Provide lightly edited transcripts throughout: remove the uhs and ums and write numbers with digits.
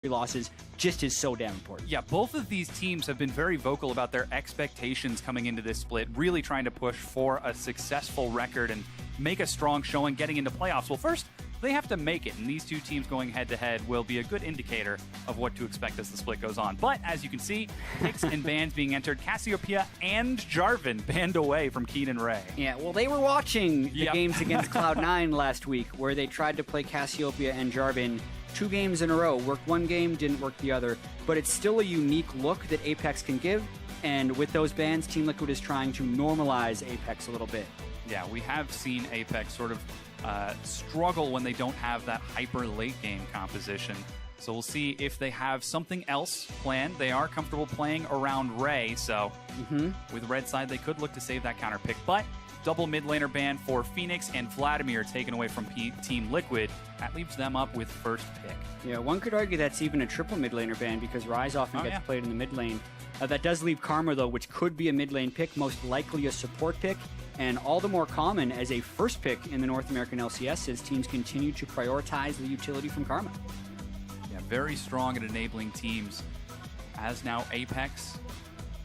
losses just is so damn important. Yeah, both of these teams have been very vocal about their expectations coming into this split, really trying to push for a successful record and make a strong showing getting into playoffs. Well, first, they have to make it, and these two teams going head-to-head will be a good indicator of what to expect as the split goes on. But, as you can see, picks and bans being entered. Cassiopeia and Jarvan banned away from Keane and Ray. Yeah, well, they were watching the games against Cloud9 last week, where they tried to play Cassiopeia and Jarvan 2 games in a row. Worked one game, didn't work the other. But it's still a unique look that APX can give, and with those bans, Team Liquid is trying to normalize APX a little bit. Yeah, we have seen APX sort of struggle when they don't have that hyper late game composition. So we'll see if they have something else planned. They are comfortable playing around Ray, so with Rek'Sai they could look to save that counter pick. But double mid laner ban for Fenix and Vladimir taken away from Team Liquid. That leaves them up with first pick. Yeah, one could argue that's even a triple mid laner ban because Ryze often gets played in the mid lane. That does leave Karma, though, which could be a mid lane pick, most likely a support pick, and all the more common as a first pick in the North American LCS as teams continue to prioritize the utility from Karma. Yeah, very strong at enabling teams. As now Apex,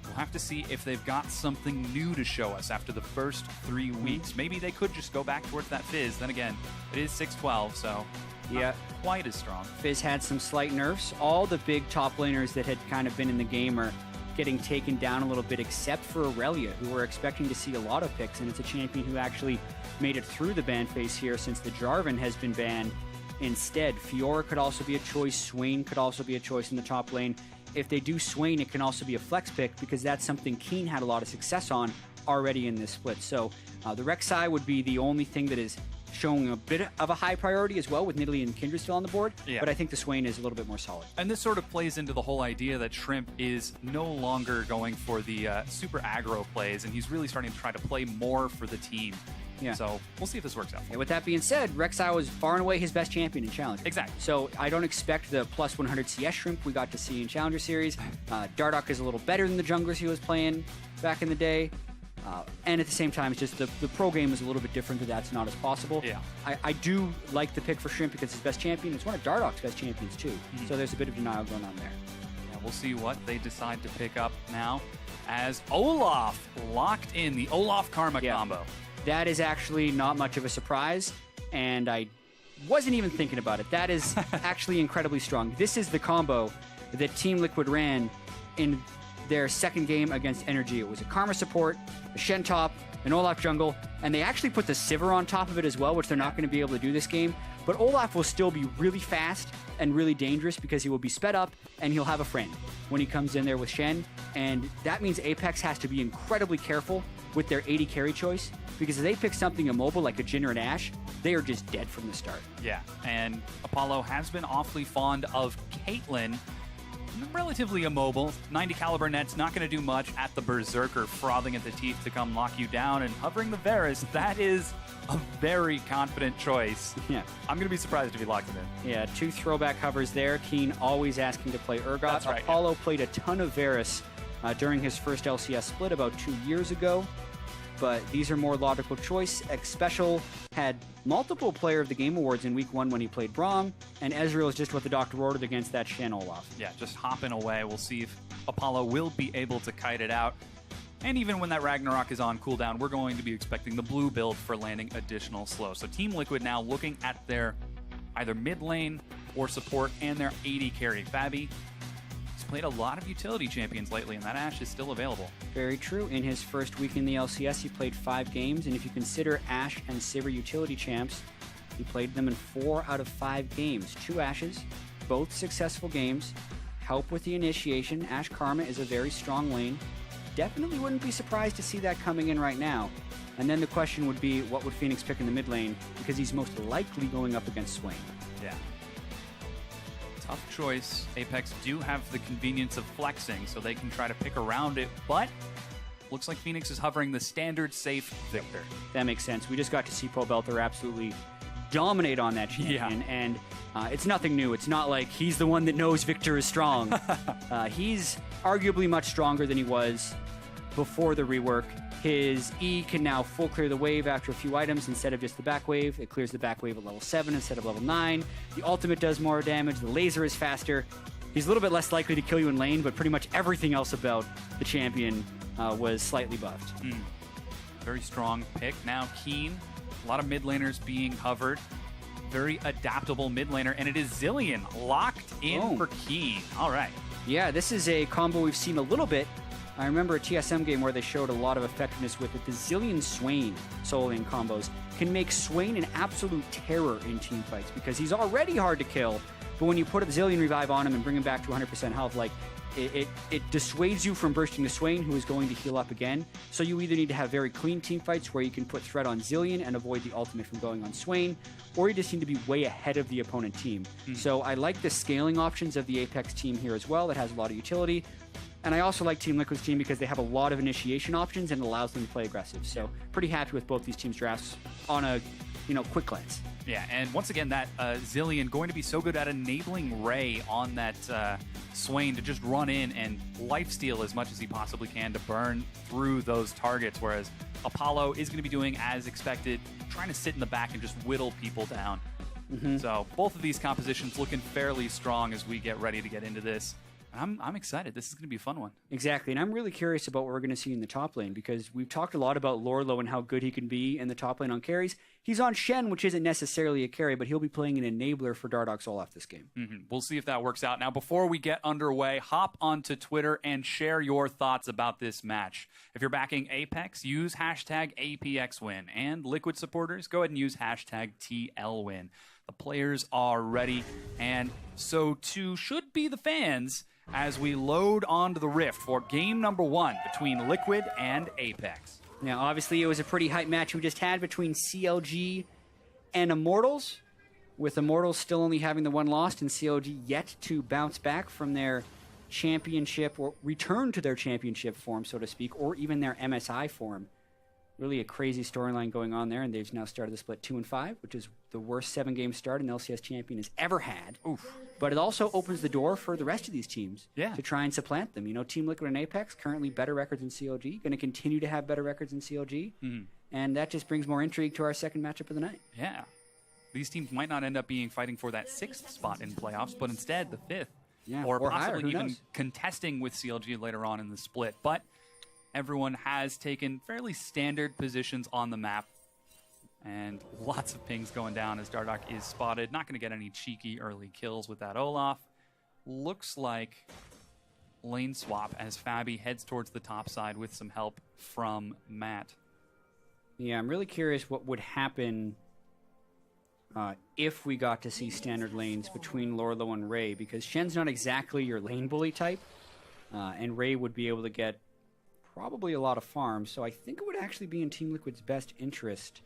we'll have to see if they've got something new to show us after the first 3 weeks. Maybe they could just go back towards that Fizz. Then again, it is 6-12, so not quite as strong. Fizz had some slight nerfs. All the big top laners that had kind of been in the game are getting taken down a little bit, except for Aurelia, who we're expecting to see a lot of picks, and it's a champion who actually made it through the ban phase here since the Jarvan has been banned instead. Fiora could also be a choice. Swain could also be a choice in the top lane. If they do Swain, it can also be a flex pick because that's something Keane had a lot of success on already in this split. So the Rek'Sai would be the only thing that is showing a bit of a high priority as well with Nidalee and Kindred still on the board, but I think the Swain is a little bit more solid. And this sort of plays into the whole idea that Shrimp is no longer going for the super aggro plays, and he's really starting to try to play more for the team. Yeah. So we'll see if this works out. Yeah, with that being said, Rek'Sai was far and away his best champion in Challenger. Exactly. So I don't expect the plus 100 CS Shrimp we got to see in Challenger Series. Dardoch is a little better than the junglers he was playing back in the day. And at the same time, it's just the pro game is a little bit different, that that's not as possible. Yeah. I do like the pick for Shrimp because it's his best champion. It's one of Dardoch's best champions, too. So there's a bit of denial going on there. Yeah, we'll see what they decide to pick up now as Olaf locked in the Olaf Karma combo. That is actually not much of a surprise, and I wasn't even thinking about it. That is actually incredibly strong. This is the combo that Team Liquid ran in their second game against Energy. It was a Karma support, a Shen top, an Olaf jungle, and they actually put the Sivir on top of it as well, which they're not going to be able to do this game. But Olaf will still be really fast and really dangerous because he will be sped up and he'll have a friend when he comes in there with Shen. And that means Apex has to be incredibly careful with their AD carry choice because if they pick something immobile like a Jinner and Ashe, they are just dead from the start. Yeah, and Apollo has been awfully fond of Caitlyn. Relatively immobile, 90 caliber net's not going to do much at the Berserker, frothing at the teeth to come lock you down, and hovering the Varus, that is a very confident choice. Yeah. I'm going to be surprised if he locks it in. Yeah, 2 throwback hovers there. Keane always asking to play Urgot. That's right, Apollo played a ton of Varus during his first LCS split about 2 years ago, but these are more logical choice. Xpecial had multiple Player of the Game awards in Week 1 when he played Braum, and Ezreal is just what the doctor ordered against that Shen Olaf. Yeah, just hopping away. We'll see if Apollo will be able to kite it out. And even when that Ragnarok is on cooldown, we're going to be expecting the blue build for landing additional slow. So Team Liquid now looking at their either mid lane or support and their AD carry. Fabi played a lot of utility champions lately, and that Ashe is still available. Very true. In his first week in the LCS, he played 5 games, and if you consider Ashe and Sivir utility champs, he played them in 4 out of 5 games. 2 Ashes, both successful games. Help with the initiation. Ashe Karma is a very strong lane. Definitely wouldn't be surprised to see that coming in right now. And then the question would be, what would Phoenix pick in the mid lane? Because he's most likely going up against Swain. Yeah. Tough choice. Apex do have the convenience of flexing, so they can try to pick around it, but looks like Phoenix is hovering the standard safe Viktor. That makes sense. We just got to see Pro Belter absolutely dominate on that champion, and it's nothing new. It's not like he's the one that knows Viktor is strong. He's arguably much stronger than he was before the rework. His E can now full clear the wave after a few items instead of just the back wave. It clears the back wave at level 7 instead of level 9. The ultimate does more damage. The laser is faster. He's a little bit less likely to kill you in lane, but pretty much everything else about the champion was slightly buffed. Very strong pick. Now Keane, a lot of mid laners being hovered. Very adaptable mid laner, and it is Zilean locked in for Keane. All right. Yeah, this is a combo we've seen a little bit. I remember a TSM game where they showed a lot of effectiveness with it. The Zilean Swain solo lane combos can make Swain an absolute terror in team fights because he's already hard to kill, but when you put a Zilean revive on him and bring him back to 100% health, like it dissuades you from bursting the Swain, who is going to heal up again. So you either need to have very clean team fights where you can put threat on Zilean and avoid the ultimate from going on Swain, or you just need to be way ahead of the opponent team. So I like the scaling options of the Apex team here as well. That has a lot of utility. And I also like Team Liquid's team because they have a lot of initiation options and it allows them to play aggressive. So pretty happy with both these teams' drafts on a quick glance. Yeah, and once again, that Zilean going to be so good at enabling Ray on that Swain to just run in and lifesteal as much as he possibly can to burn through those targets, whereas Apollo is going to be doing as expected, trying to sit in the back and just whittle people down. So both of these compositions looking fairly strong as we get ready to get into this. I'm excited. This is going to be a fun one. Exactly, and I'm really curious about what we're going to see in the top lane because we've talked a lot about Lourlo and how good he can be in the top lane on carries. He's on Shen, which isn't necessarily a carry, but he'll be playing an enabler for Dardoch's Olaf this game. We'll see if that works out. Now, before we get underway, hop onto Twitter and share your thoughts about this match. If you're backing Apex, use hashtag APXWin, and Liquid supporters, go ahead and use hashtag TLWin. The players are ready, and so too should be the fans as we load onto the Rift for game number 1 between Liquid and Apex. Now, obviously, it was a pretty hype match we just had between CLG and Immortals, with Immortals still only having the one loss and CLG yet to bounce back from their championship or return to their championship form, so to speak, or even their MSI form. Really a crazy storyline going on there, and they've now started the split 2-5, which is the worst 7-game start an LCS champion has ever had. But it also opens the door for the rest of these teams to try and supplant them. You know, Team Liquid and Apex, currently better records in CLG, going to continue to have better records in CLG, and that just brings more intrigue to our second matchup of the night. Yeah. These teams might not end up being fighting for that 6th spot in playoffs, but instead the 5th. Yeah, or possibly higher, even contesting with CLG later on in the split. But everyone has taken fairly standard positions on the map. And lots of pings going down as Dardoch is spotted. Not going to get any cheeky early kills with that Olaf. Looks like lane swap as Fabi heads towards the top side with some help from Matt. Yeah, I'm really curious what would happen if we got to see standard lanes between Lourlo and Ray, because Shen's not exactly your lane bully type, and Ray would be able to get probably a lot of farms, so I think it would actually be in Team Liquid's best interest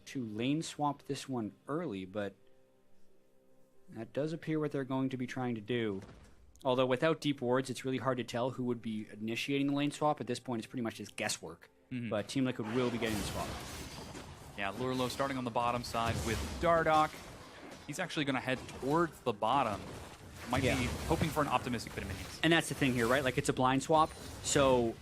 to lane swap this one early, but that does appear what they're going to be trying to do. Although without deep wards, it's really hard to tell who would be initiating the lane swap. At this point, it's pretty much just guesswork, but Team Liquid will be getting the swap. Yeah, Lourlo starting on the bottom side with Dardoch. He's actually going to head towards the bottom. Might be hoping for an optimistic bit of minions. And that's the thing here, right? Like, it's a blind swap, so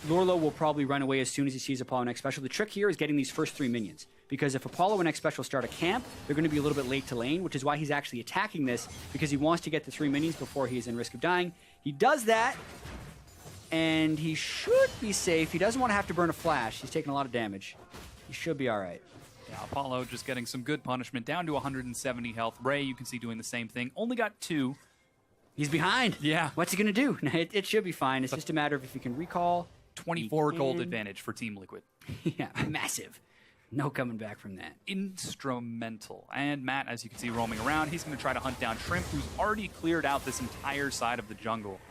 Lourlo will probably run away as soon as he sees Apollo and Xpecial. The trick here is getting these first 3 minions, because if Apollo and Xpecial start a camp, they're going to be a little bit late to lane, which is why he's actually attacking this, because he wants to get the 3 minions before he's in risk of dying. He does that, and he should be safe. He doesn't want to have to burn a flash. He's taking a lot of damage. He should be all right. Yeah, Apollo just getting some good punishment, down to 170 health. Ray, you can see doing the same thing. Only got 2. He's behind. Yeah. What's he going to do? It should be fine. It's just a matter of if he can recall. 24 gold advantage for Team Liquid. Yeah, massive. No coming back from that. Instrumental. And Matt, as you can see, roaming around, he's going to try to hunt down Shrimp, who's already cleared out this entire side of the jungle.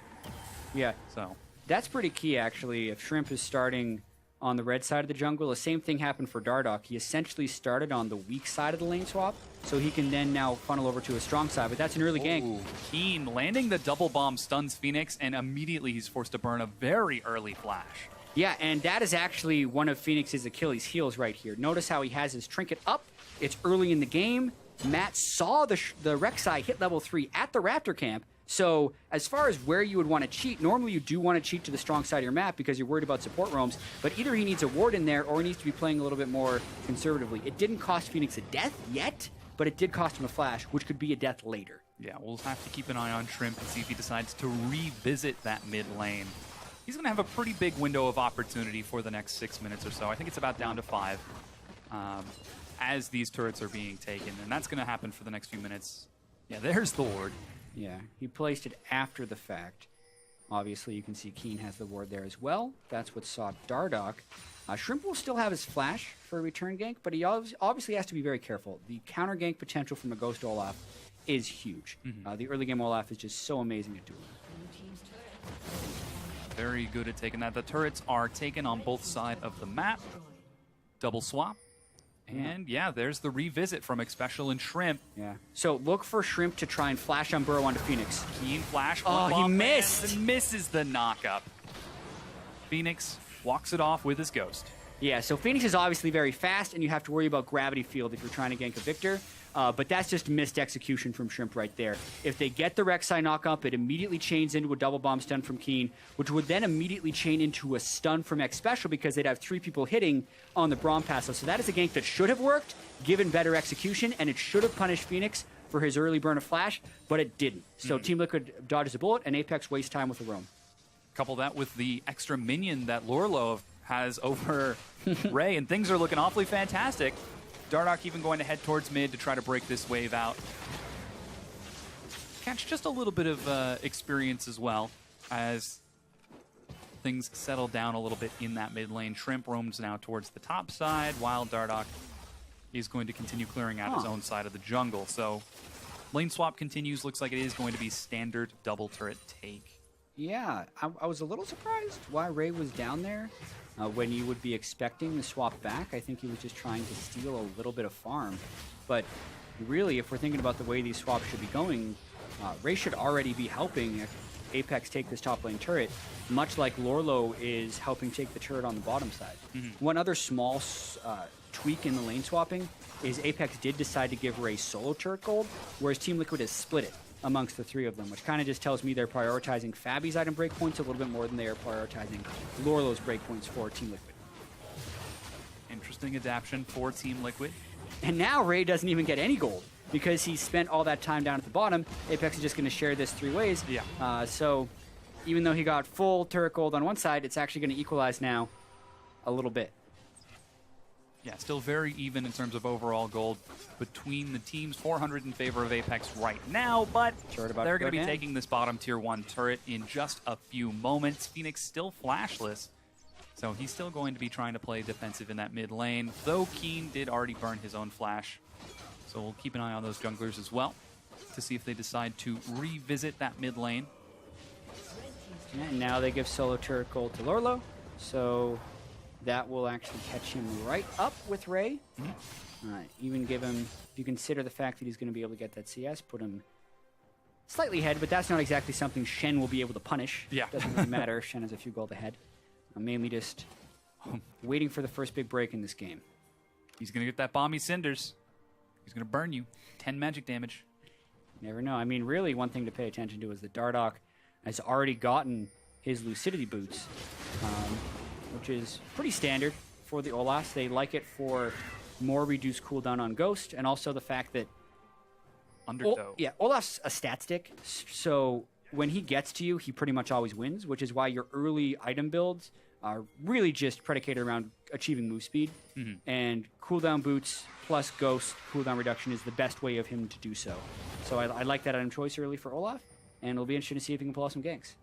Yeah. So that's pretty key, actually. If Shrimp is starting on the red side of the jungle, the same thing happened for Dardoch. He essentially started on the weak side of the lane swap, so he can then now funnel over to a strong side, but that's an early gank. Keane landing the double bomb stuns Fenix, and immediately he's forced to burn a very early flash. Yeah, and that is actually one of Fenix's Achilles heels right here. Notice how he has his trinket up. It's early in the game. Matt saw the Rek'Sai hit level 3 at the Raptor camp, So as far as where you would want to cheat, normally you do want to cheat to the strong side of your map because you're worried about support roams, but either he needs a ward in there or he needs to be playing a little bit more conservatively. It didn't cost Fenix a death yet, but it did cost him a flash, which could be a death later. Yeah, we'll have to keep an eye on Shrimp and see if he decides to revisit that mid lane. He's going to have a pretty big window of opportunity for the next 6 minutes or so. I think it's about down to 5 as these turrets are being taken, and that's going to happen for the next few minutes. Yeah, there's the ward. Yeah, he placed it after the fact. Obviously, you can see Keane has the ward there as well. That's what saw Dardoch. Shrimp will still have his flash for a return gank, but he obviously has to be very careful. The counter gank potential from a Ghost Olaf is huge. The early game Olaf is just so amazing at doing it. Very good at taking that. The turrets are taken on both sides of the map. Double swap. And yeah, there's the revisit from Xpecial and Shrimp. Yeah. So look for Shrimp to try and flash on Burrow onto Phoenix. Keane flash. Oh, he missed. And misses the knockup. Phoenix walks it off with his Ghost. Yeah, so Phoenix is obviously very fast, and you have to worry about gravity field if you're trying to gank a Viktor. But that's just missed execution from Shrimp right there. If they get the Rek'Sai knock up, it immediately chains into a double bomb stun from Keane, which would then immediately chain into a stun from Xpecial because they'd have 3 people hitting on the Braum passive. So that is a gank that should have worked, given better execution, and it should have punished Phoenix for his early burn of flash, but it didn't. So Team Liquid dodges a bullet, and Apex wastes time with a roam. Couple that with the extra minion that Lourlo has over Ray, and things are looking awfully fantastic. Dardoch even going to head towards mid to try to break this wave out. Catch just a little bit of experience as well as things settle down a little bit in that mid lane. Shrimp roams now towards the top side, while Dardoch is going to continue clearing out his own side of the jungle. So lane swap continues. Looks like it is going to be standard double turret take. Yeah, I was a little surprised why Ray was down there when you would be expecting the swap back. I think he was just trying to steal a little bit of farm. But really, if we're thinking about the way these swaps should be going, Ray should already be helping Apex take this top lane turret, much like Lourlo is helping take the turret on the bottom side. One other small tweak in the lane swapping is Apex did decide to give Ray solo turret gold, whereas Team Liquid has split it amongst the 3 of them, which kind of just tells me they're prioritizing Fabi's item breakpoints a little bit more than they are prioritizing Lourlo's breakpoints for Team Liquid. Interesting adaptation for Team Liquid. And now Ray doesn't even get any gold because he spent all that time down at the bottom. Apex is just going to share this 3 ways. Yeah. So even though he got full turret gold on one side, it's actually going to equalize now a little bit. Yeah, still very even in terms of overall gold between the teams. 400 in favor of Apex right now, but they're going to be taking this bottom tier 1 turret in just a few moments. Phoenix still flashless, so he's still going to be trying to play defensive in that mid lane, though Keane did already burn his own flash. So we'll keep an eye on those junglers as well to see if they decide to revisit that mid lane. And now they give solo turret gold to Lourlo, so that will actually catch him right up with Ray. Even give him, if you consider the fact that he's going to be able to get that CS, put him slightly ahead, but that's not exactly something Shen will be able to punish. Yeah. Doesn't really matter. Shen has a few gold ahead. I'm mainly just waiting for the first big break in this game. He's going to get that Bomby Cinders. He's going to burn you. 10 magic damage. Never know. I mean, really, one thing to pay attention to is that Dardoch has already gotten his Lucidity boots, which is pretty standard for the Olafs. They like it for more reduced cooldown on Ghost, and also the fact that Undertow. Olaf's a stat stick, so when he gets to you, he pretty much always wins, which is why your early item builds are really just predicated around achieving move speed. And cooldown boots plus Ghost cooldown reduction is the best way of him to do so. So I like that item choice early for Olaf, and it'll be interesting to see if he can pull off some ganks.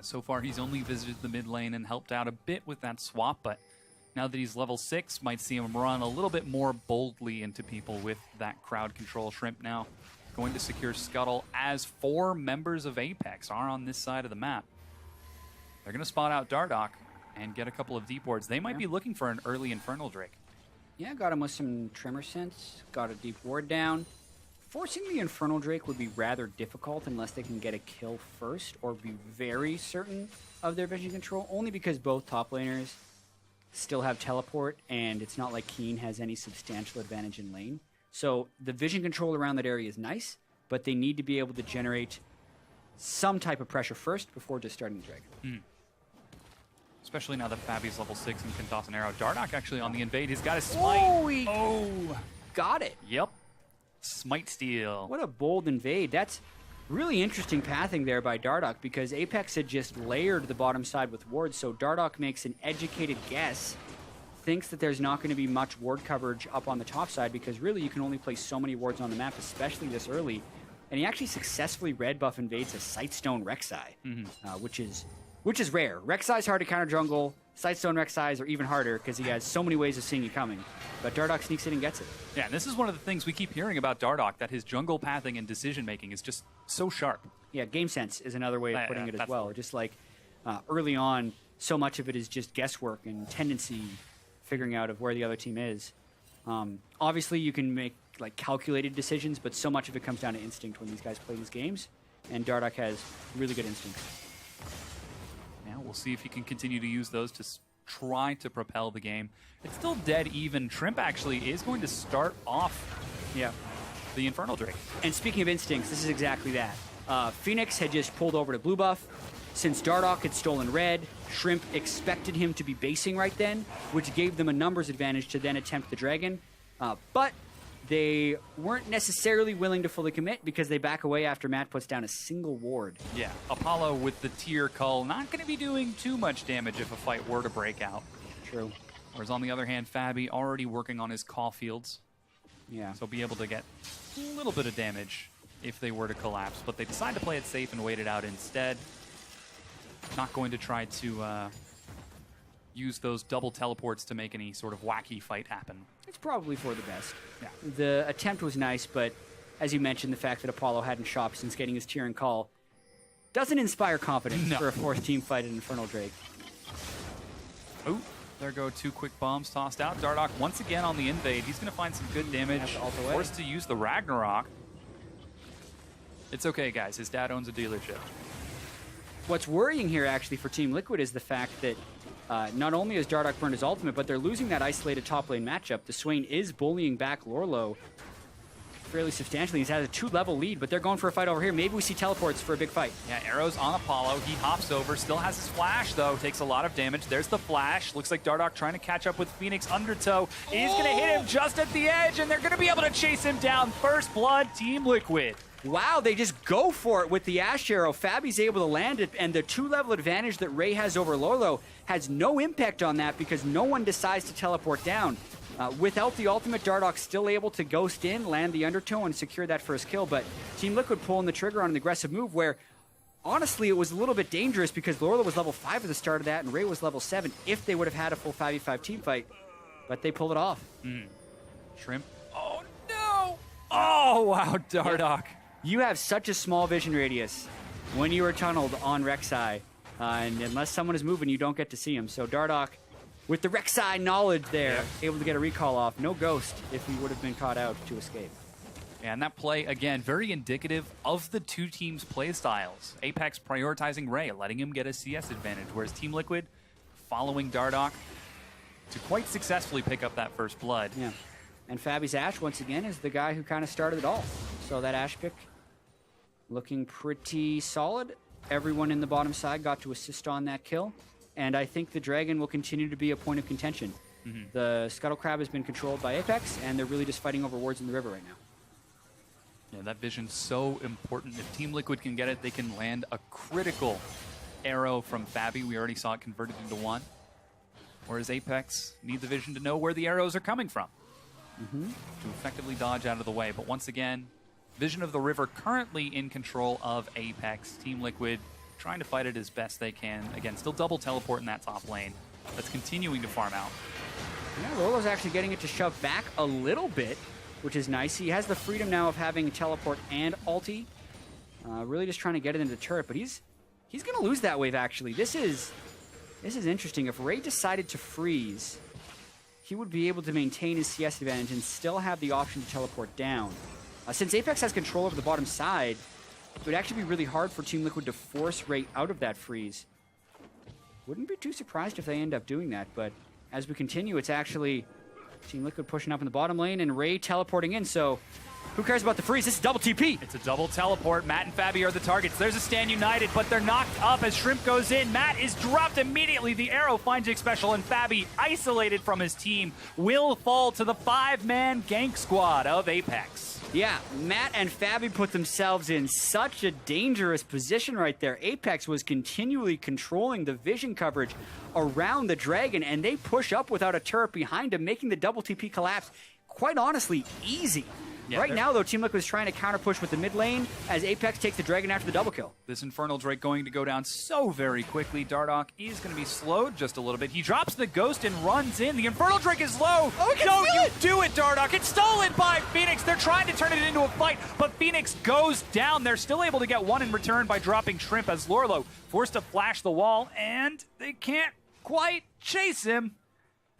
So far, he's only visited the mid lane and helped out a bit with that swap, but now that he's level 6, might see him run a little bit more boldly into people with that crowd control. Shrimp now going to secure Scuttle as 4 members of Apex are on this side of the map. They're going to spot out Dardoch and get a couple of deep wards. They might be looking for an early Infernal Drake. Yeah, got him with some Tremor Sense, got a deep ward down. Forcing the Infernal Drake would be rather difficult unless they can get a kill first or be very certain of their vision control, only because both top laners still have teleport, and it's not like Keane has any substantial advantage in lane. So the vision control around that area is nice, but they need to be able to generate some type of pressure first before just starting the Dragon. Especially now that Fabi's level 6 and can toss an arrow. Dardoch actually on the invade. He's got his smite. Oh, got it. Yep. Smite steal. What a bold invade. That's really interesting pathing there by Dardoch because Apex had just layered the bottom side with wards, so Dardoch makes an educated guess, thinks that there's not going to be much ward coverage up on the top side because really you can only place so many wards on the map, especially this early. And he actually successfully red buff invades a Sightstone Rek'Sai, which is rare. Rek'Sai's hard to counter jungle. Sightstone Rek'Sais are even harder because he has so many ways of seeing you coming. But Dardoch sneaks in and gets it. Yeah, and this is one of the things we keep hearing about Dardoch, that his jungle pathing and decision-making is just so sharp. Yeah, game sense is another way of putting it as well. Just like early on, so much of it is just guesswork and tendency figuring out of where the other team is. Obviously, you can make like calculated decisions, but so much of it comes down to instinct when these guys play these games. And Dardoch has really good instincts. Now we'll see if he can continue to use those to try to propel the game. It's still dead even. Shrimp actually is going to start off the Infernal Drake. And speaking of instincts, this is exactly that. Phoenix had just pulled over to blue buff. Since Dardoch had stolen red, Shrimp expected him to be basing right then, which gave them a numbers advantage to then attempt the dragon. But they weren't necessarily willing to fully commit because they back away after Matt puts down a single ward. Yeah, Apollo with the tier cull, not going to be doing too much damage if a fight were to break out. True. Whereas on the other hand, Fabi already working on his Caulfields. Yeah. So be able to get a little bit of damage if they were to collapse. But they decide to play it safe and wait it out instead. Not going to try to use those double teleports to make any sort of wacky fight happen. It's probably for the best. Yeah. The attempt was nice, but as you mentioned, the fact that Apollo hadn't shopped since getting his tier and call doesn't inspire confidence for a fourth team fight in Infernal Drake. Oh, there go two quick bombs tossed out. Dardoch once again on the invade. He's going to find some good damage. Forced to use the Ragnarok. It's okay, guys. His dad owns a dealership. What's worrying here, actually, for Team Liquid is the fact that not only has Dardoch burned his ultimate, but they're losing that isolated top lane matchup. The Swain is bullying back Lourlo fairly substantially. He's had a 2-level lead, but they're going for a fight over here. Maybe we see teleports for a big fight. Yeah, arrows on Apollo. He hops over. Still has his flash, though. Takes a lot of damage. There's the flash. Looks like Dardoch trying to catch up with Phoenix Undertow. He's going to hit him just at the edge, and they're going to be able to chase him down. First blood, Team Liquid. Wow, they just go for it with the Ashe arrow. Fabi's able to land it, and the 2-level advantage that Ray has over Lourlo has no impact on that because no one decides to teleport down. Without the ultimate, Dardoch still able to ghost in, land the Undertow, and secure that first kill, but Team Liquid pulling the trigger on an aggressive move where, honestly, it was a little bit dangerous because Lourlo was level 5 at the start of that, and Ray was level 7 if they would have had a full 5v5 team fight, but they pulled it off. Shrimp. Oh, no! Oh, wow, Dardoch. Yeah. You have such a small vision radius when you are tunneled on Rek'Sai, and unless someone is moving, you don't get to see him. So Dardoch, with the Rek'Sai knowledge there, able to get a recall off. No ghost if he would have been caught out to escape. Yeah, and that play, again, very indicative of the two teams' play styles. Apex prioritizing Ray, letting him get a CS advantage, whereas Team Liquid following Dardoch to quite successfully pick up that first blood. Yeah, and Fabi's Ashe, once again, is the guy who kind of started it all. So that Ashe pick looking pretty solid. Everyone in the bottom side got to assist on that kill. And I think the Dragon will continue to be a point of contention. The Scuttle Crab has been controlled by Apex, and they're really just fighting over wards in the river right now. Yeah, that vision's so important. If Team Liquid can get it, they can land a critical arrow from Fabi. We already saw it converted into one. Whereas Apex need the vision to know where the arrows are coming from to effectively dodge out of the way. But once again, Vision of the River currently in control of Apex. Team Liquid trying to fight it as best they can. Again, still double teleport in that top lane. That's continuing to farm out. Yeah, Lourlo's actually getting it to shove back a little bit, which is nice. He has the freedom now of having teleport and ulti. Really just trying to get it into the turret, but he's going to lose that wave, actually. This is interesting. If Ray decided to freeze, he would be able to maintain his CS advantage and still have the option to teleport down. Since Apex has control over the bottom side, it would actually be really hard for Team Liquid to force Ray out of that freeze. Wouldn't be too surprised if they end up doing that, but as we continue, it's actually Team Liquid pushing up in the bottom lane and Ray teleporting in, so Who cares about the freeze? This is double TP. It's a double teleport. Matt and Fabi are the targets. There's a stand united, but they're knocked up as Shrimp goes in. Matt is dropped immediately. The arrow finds Xpecial, and Fabi, isolated from his team, will fall to the 5-man gank squad of Apex. Yeah, Matt and Fabi put themselves in such a dangerous position right there. Apex was continually controlling the vision coverage around the Dragon, and they push up without a turret behind him, making the double TP collapse, quite honestly, easy. Yeah, right now, though, Team Liquid is trying to counter-push with the mid lane as Apex takes the Dragon after the double kill. This Infernal Drake going to go down so very quickly. Dardoch is going to be slowed just a little bit. He drops the Ghost and runs in. The Infernal Drake is low. Oh, don't you do it, Dardoch. It's stolen by Fenix. They're trying to turn it into a fight, but Fenix goes down. They're still able to get one in return by dropping Shrimp as Lourlo forced to flash the wall, and they can't quite chase him.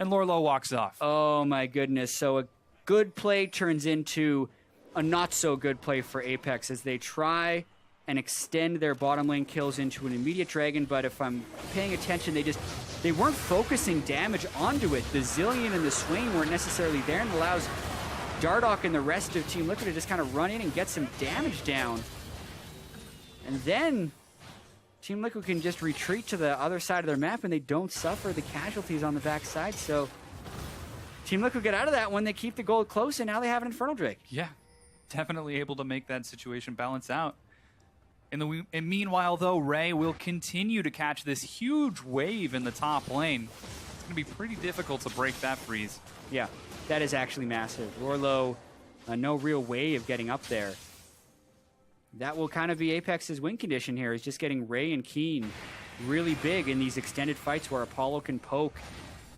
And Lourlo walks off. Oh, my goodness. So a good play turns into a not-so-good play for Apex as they try and extend their bottom lane kills into an immediate Dragon, but if I'm paying attention, they weren't focusing damage onto it. The Zilean and the Swain weren't necessarily there, and allows Dardoch and the rest of Team Liquid to just kind of run in and get some damage down. And then Team Liquid can just retreat to the other side of their map, and they don't suffer the casualties on the backside, so Team Liquid get out of that when they keep the gold close, and now they have an Infernal Drake. Yeah, definitely able to make that situation balance out. And meanwhile, though, Ray will continue to catch this huge wave in the top lane. It's going to be pretty difficult to break that freeze. Yeah, that is actually massive. Lourlo, no real way of getting up there. That will kind of be Apex's win condition here, is just getting Ray and Keane really big in these extended fights where Apollo can poke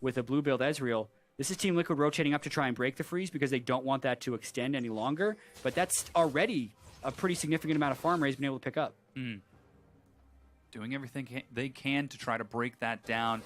with a blue build Ezreal. This is Team Liquid rotating up to try and break the freeze because they don't want that to extend any longer, but that's already a pretty significant amount of farm Ray's been able to pick up. Doing everything they can to try to break that down,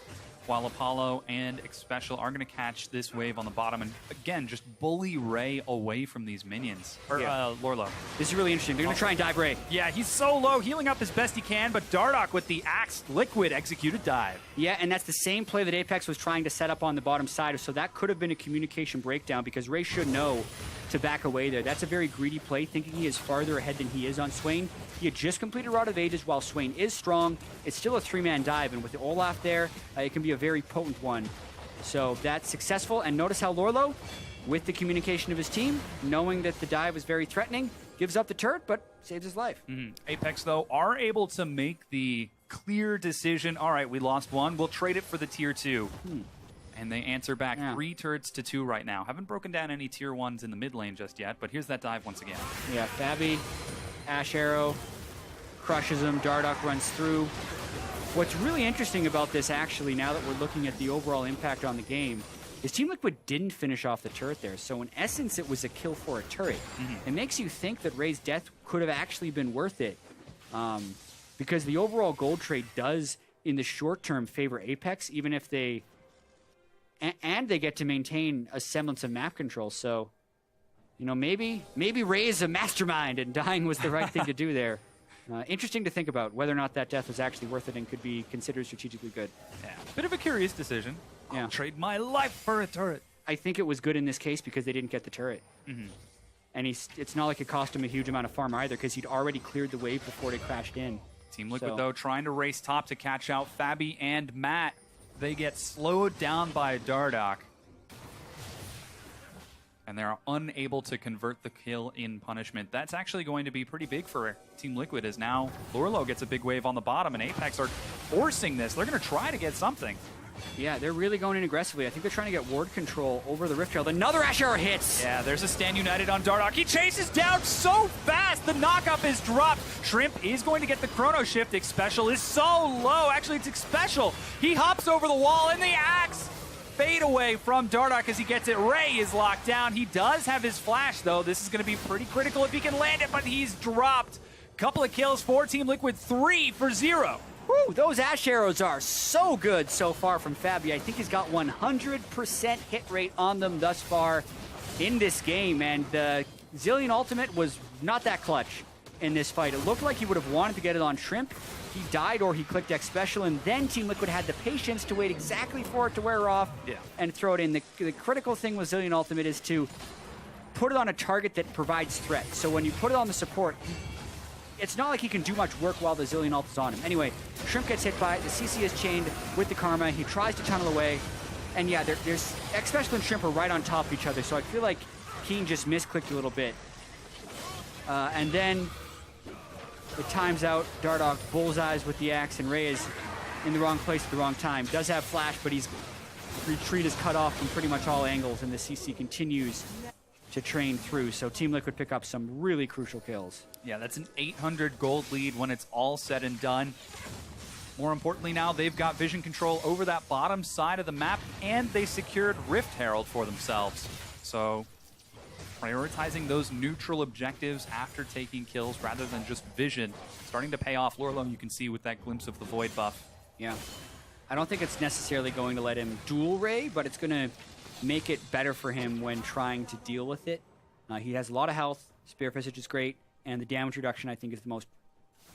while Apollo and Xpecial are going to catch this wave on the bottom and, again, just bully Ray away from these minions. Or Lourlo. This is really interesting. They're going to try and dive Ray. Yeah, he's so low, healing up as best he can, but Dardoch with the Axe Liquid executed dive. Yeah, and that's the same play that Apex was trying to set up on the bottom side, so that could have been a communication breakdown because Ray should know to back away there. That's a very greedy play, thinking he is farther ahead than he is on Swain. He had just completed Rod of Ages while Swain is strong. It's still a 3-man dive, and with the Olaf there, it can be a very potent one. So that's successful, and notice how Lourlo, with the communication of his team, knowing that the dive was very threatening, gives up the turret, but saves his life. Apex, though, are able to make the clear decision, all right, we lost one, we'll trade it for the tier 2. And they answer back 3 turrets to 2 right now. Haven't broken down any tier 1s in the mid lane just yet, but here's that dive once again. Yeah, Fabi, Ashe Arrow, crushes him, Dardoch runs through. What's really interesting about this, actually, now that we're looking at the overall impact on the game, is Team Liquid didn't finish off the turret there. So in essence, it was a kill for a turret. It makes you think that Ray's death could have actually been worth it. Because the overall gold trade does, in the short term, favor Apex, even if they... And they get to maintain a semblance of map control. So, you know, maybe Ray is a mastermind and dying was the right thing to do there. Interesting to think about whether or not that death was actually worth it and could be considered strategically good. Yeah, bit of a curious decision. I'll trade my life for a turret. I think it was good in this case because they didn't get the turret. And it's not like it cost him a huge amount of farm either because he'd already cleared the wave before they crashed in. Team Liquid, though, trying to race top to catch out Fabi and Matt. They get slowed down by Dardoch. And they're unable to convert the kill in punishment. That's actually going to be pretty big for Team Liquid, as now Lourlo gets a big wave on the bottom, and Apex are forcing this. They're going to try to get something. Yeah, they're really going in aggressively. I think they're trying to get ward control over the Rift Trail. Another Ashe Arrow hits! Yeah, there's a stand united on Dardoch. He chases down so fast! The knockup is dropped. Shrimp is going to get the chrono shift. Xpecial is so low. Actually, it's Xpecial. He hops over the wall, and the axe fade away from Dardoch as he gets it. Ray is locked down. He does have his flash, though. This is going to be pretty critical if he can land it, but he's dropped. Couple of kills for Team Liquid, 3 for 0. Woo, those Ashe Arrows are so good so far from Fabi. I think he's got 100% hit rate on them thus far in this game, and the Zilean ultimate was not that clutch in this fight. It looked like he would have wanted to get it on Shrimp. He died or he clicked Xpecial, and then Team Liquid had the patience to wait exactly for it to wear off and throw it in. The critical thing with Zilean ultimate is to put it on a target that provides threat. So when you put it on the support, it's not like he can do much work while the Zilean ult is on him. Anyway, Shrimp gets hit by it. The CC is chained with the Karma. He tries to tunnel away. And yeah, there's Xpecial and Shrimp are right on top of each other. So I feel like Keane just misclicked a little bit. And then it times out. Dardoch bullseyes with the axe, and Ray is in the wrong place at the wrong time. Does have flash, but his retreat is cut off from pretty much all angles, and the CC continues to train through. So Team Liquid pick up some really crucial kills. Yeah, that's an 800 gold lead when it's all said and done. More importantly now, they've got vision control over that bottom side of the map, and they secured Rift Herald for themselves. So prioritizing those neutral objectives after taking kills rather than just vision, starting to pay off. Lourlo, you can see with that glimpse of the Void buff. Yeah. I don't think it's necessarily going to let him dual Ray, but it's going to make it better for him when trying to deal with it. He has a lot of health. Spear Visage is great, and the damage reduction I think is the most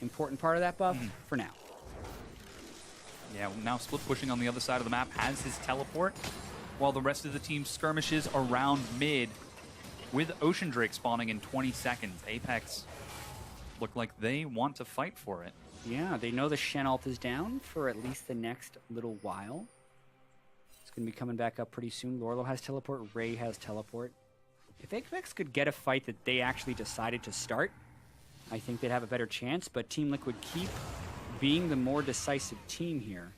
important part of that buff for now. Yeah, now Split pushing on the other side of the map has his teleport, while the rest of the team skirmishes around mid with Ocean Drake spawning in 20 seconds. Apex look like they want to fight for it. Yeah, they know the Shen ult is down for at least the next little while. It's going to be coming back up pretty soon. Lourlo has teleport. Ray has teleport. If Apex could get a fight that they actually decided to start, I think they'd have a better chance, but Team Liquid keep being the more decisive team here.